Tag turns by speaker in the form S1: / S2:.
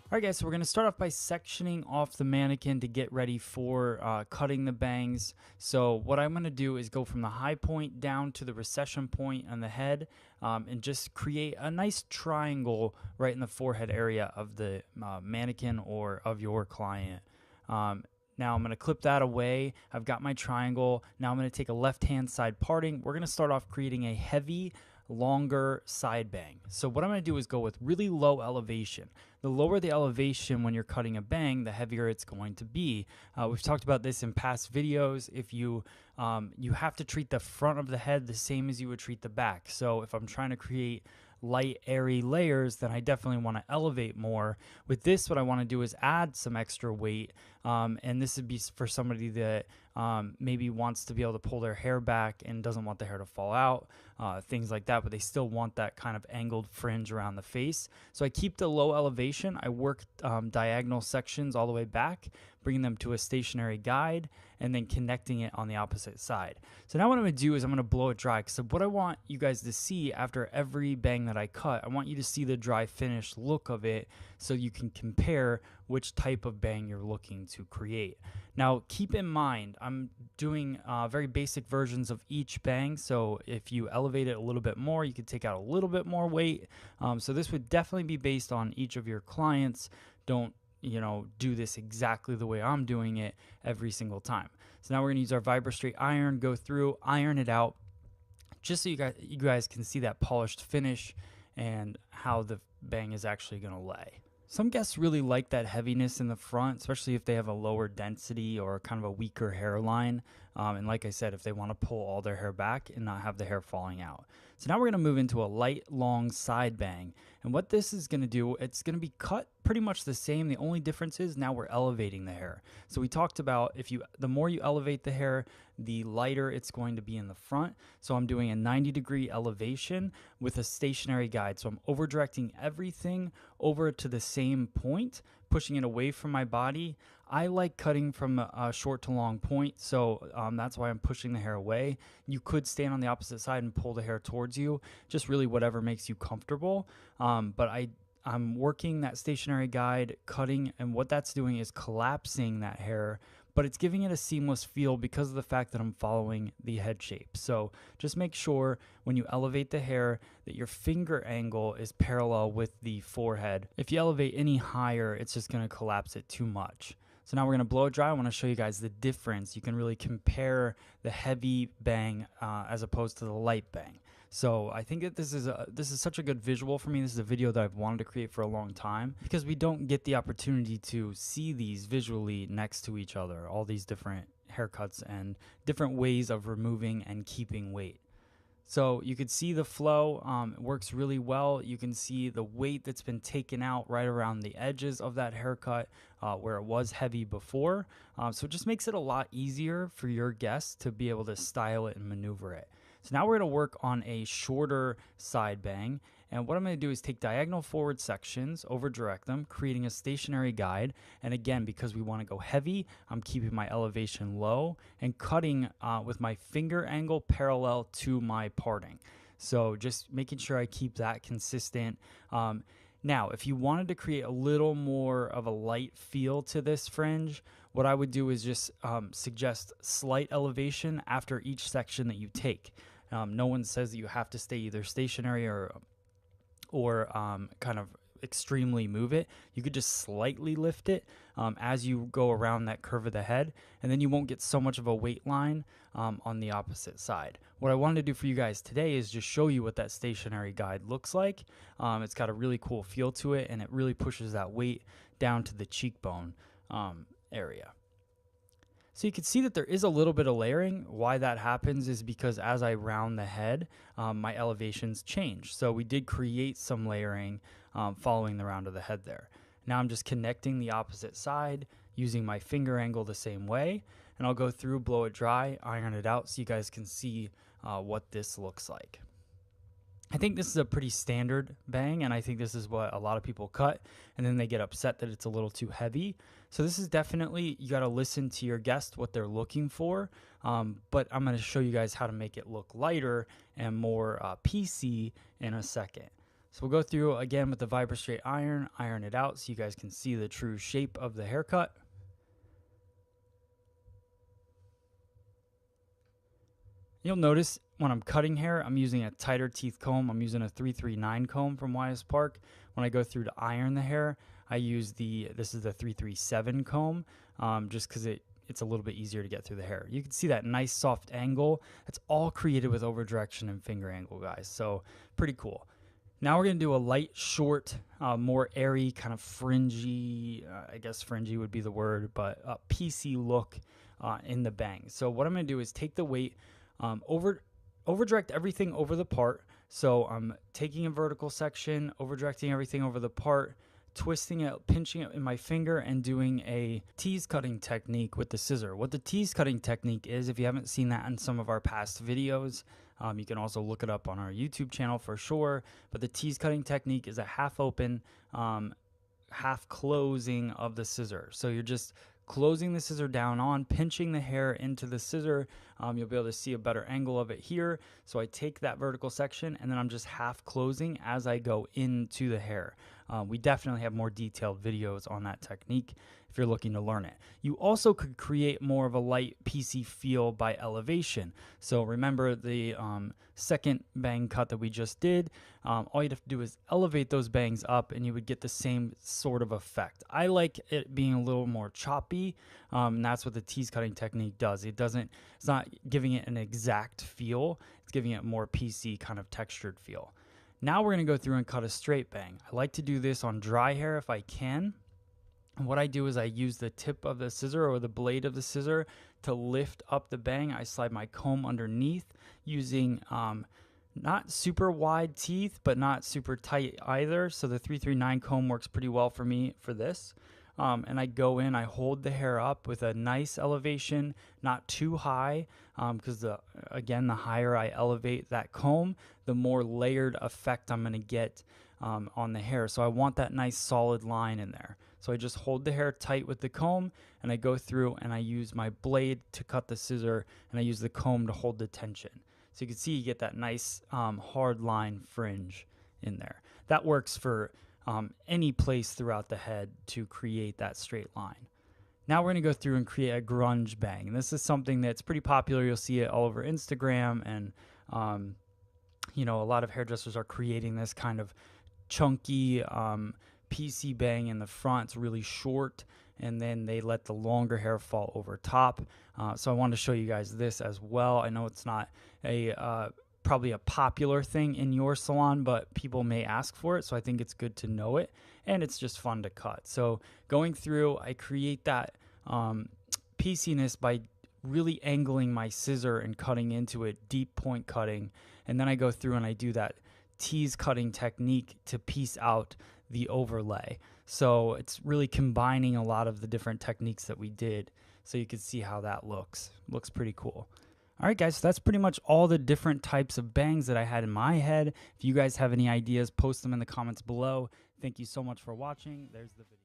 S1: Alright guys, so we're going to start off by sectioning off the mannequin to get ready for cutting the bangs. So what I'm going to do is go from the high point down to the recession point on the head and just create a nice triangle right in the forehead area of the mannequin or of your client. Now I'm going to clip that away. I've got my triangle. Now I'm going to take a left-hand side parting. We're going to start off creating a heavy, longer side bang. So what I'm going to do is go with really low elevation. The lower the elevation when you're cutting a bang, the heavier it's going to be. We've talked about this in past videos. If you have to treat the front of the head the same as you would treat the back. So if I'm trying to create light, airy layers, then I definitely want to elevate more. With this, what I want to do is add some extra weight, and this would be for somebody that maybe wants to be able to pull their hair back and doesn't want the hair to fall out, things like that, but they still want that kind of angled fringe around the face. So I keep the low elevation. I work diagonal sections all the way back, bringing them to a stationary guide, and then connecting it on the opposite side. So now what I'm going to do is I'm going to blow it dry, because what I want you guys to see after every bang that I cut, I want you to see the dry finished look of it so you can compare which type of bang you're looking to create. Now keep in mind, I'm doing very basic versions of each bang, so if you elevate it a little bit more, you could take out a little bit more weight. So this would definitely be based on each of your clients. Don't do this exactly the way I'm doing it every single time. So now we're going to use our VibraStraight iron, go through, iron it out, just so you guys can see that polished finish and how the bang is actually going to lay. Some guests really like that heaviness in the front, especially if they have a lower density or kind of a weaker hairline. And like I said, if they want to pull all their hair back and not have the hair falling out. So now we're going to move into a light, long side bang. And what this is going to do, it's going to be cut pretty much the same. The only difference is now we're elevating the hair. So we talked about the more you elevate the hair, the lighter it's going to be in the front. So I'm doing a 90-degree elevation with a stationary guide. So I'm over directing everything over to the same point, pushing it away from my body. I like cutting from a short to long point, so that's why I'm pushing the hair away. You could stand on the opposite side and pull the hair towards you, just really whatever makes you comfortable. But I'm working that stationary guide, cutting, and what that's doing is collapsing that hair, but it's giving it a seamless feel because of the fact that I'm following the head shape. So just make sure when you elevate the hair that your finger angle is parallel with the forehead. If you elevate any higher, it's just going to collapse it too much. So now we're going to blow it dry. I want to show you guys the difference. You can really compare the heavy bang as opposed to the light bang. So I think that this is such a good visual for me. This is a video that I've wanted to create for a long time because we don't get the opportunity to see these visually next to each other, all these different haircuts and different ways of removing and keeping weight. So you could see the flow, it works really well. You can see the weight that's been taken out right around the edges of that haircut where it was heavy before. So it just makes it a lot easier for your guests to be able to style it and maneuver it. So now we're going to work on a shorter side bang. And what I'm going to do is take diagonal forward sections, over direct them, creating a stationary guide. And again, because we want to go heavy, I'm keeping my elevation low and cutting with my finger angle parallel to my parting. So just making sure I keep that consistent. Now, if you wanted to create a little more of a light feel to this fringe, what I would do is just suggest slight elevation after each section that you take. No one says that you have to stay either stationary or kind of extremely move it. You could just slightly lift it as you go around that curve of the head, and then you won't get so much of a weight line on the opposite side. What I wanted to do for you guys today is just show you what that stationary guide looks like. It's got a really cool feel to it, and it really pushes that weight down to the cheekbone area. So you can see that there is a little bit of layering. Why that happens is because as I round the head, my elevations change. So we did create some layering following the round of the head there. Now I'm just connecting the opposite side using my finger angle the same way. And I'll go through, blow it dry, iron it out so you guys can see what this looks like. I think this is a pretty standard bang, and I think this is what a lot of people cut, and then they get upset that it's a little too heavy. So this is definitely, you got to listen to your guest, what they're looking for, but I'm going to show you guys how to make it look lighter and more PC in a second. So we'll go through again with the Vibra Straight iron, iron it out so you guys can see the true shape of the haircut. You'll notice when I'm cutting hair, I'm using a tighter teeth comb. I'm using a 339 comb from YS Park. When I go through to iron the hair, I use this is the 337 comb, just because it's a little bit easier to get through the hair. You can see that nice soft angle. That's all created with over direction and finger angle, guys. So pretty cool. Now we're going to do a light, short, more airy, kind of fringy, I guess fringy would be the word, but a PC look in the bangs. So what I'm going to do is take the weight, over direct everything over the part. So I'm taking a vertical section, over directing everything over the part, twisting it, pinching it in my finger, and doing a tease cutting technique with the scissor. What the tease cutting technique is, if you haven't seen that in some of our past videos, you can also look it up on our YouTube channel for sure. But the tease cutting technique is a half open, half closing of the scissor. So you're just closing the scissor down on, pinching the hair into the scissor. You'll be able to see a better angle of it here. So I take that vertical section and then I'm just half closing as I go into the hair. We definitely have more detailed videos on that technique if you're looking to learn it. You also could create more of a light PC feel by elevation. So remember the second bang cut that we just did, all you'd have to do is elevate those bangs up and you would get the same sort of effect. I like it being a little more choppy, and that's what the tease cutting technique does. It's not giving it an exact feel, it's giving it more PC kind of textured feel. Now we're going to go through and cut a straight bang. I like to do this on dry hair if I can. And what I do is I use the tip of the scissor or the blade of the scissor to lift up the bang. I slide my comb underneath using not super wide teeth, but not super tight either. So the 339 comb works pretty well for me for this. And I go in, I hold the hair up with a nice elevation, not too high, because again, the higher I elevate that comb, the more layered effect I'm going to get on the hair. So I want that nice solid line in there. So I just hold the hair tight with the comb and I go through and I use my blade to cut the scissor and I use the comb to hold the tension. So you can see you get that nice hard line fringe in there. That works for any place throughout the head to create that straight line. Now we're going to go through and create a grunge bang. And this is something that's pretty popular. You'll see it all over Instagram, and a lot of hairdressers are creating this kind of chunky PC bang in the front. It's really short, and then they let the longer hair fall over top. So I wanted to show you guys this as well. I know it's not probably a popular thing in your salon, but people may ask for it, so I think it's good to know it, and it's just fun to cut. So going through, I create that pieciness by really angling my scissor and cutting into it, deep point cutting, and then I go through and I do that tease cutting technique to piece out the overlay. So it's really combining a lot of the different techniques that we did, so you can see how that looks pretty cool. All right, guys, so that's pretty much all the different types of bangs that I had in my head. If you guys have any ideas, post them in the comments below. Thank you so much for watching. There's the video.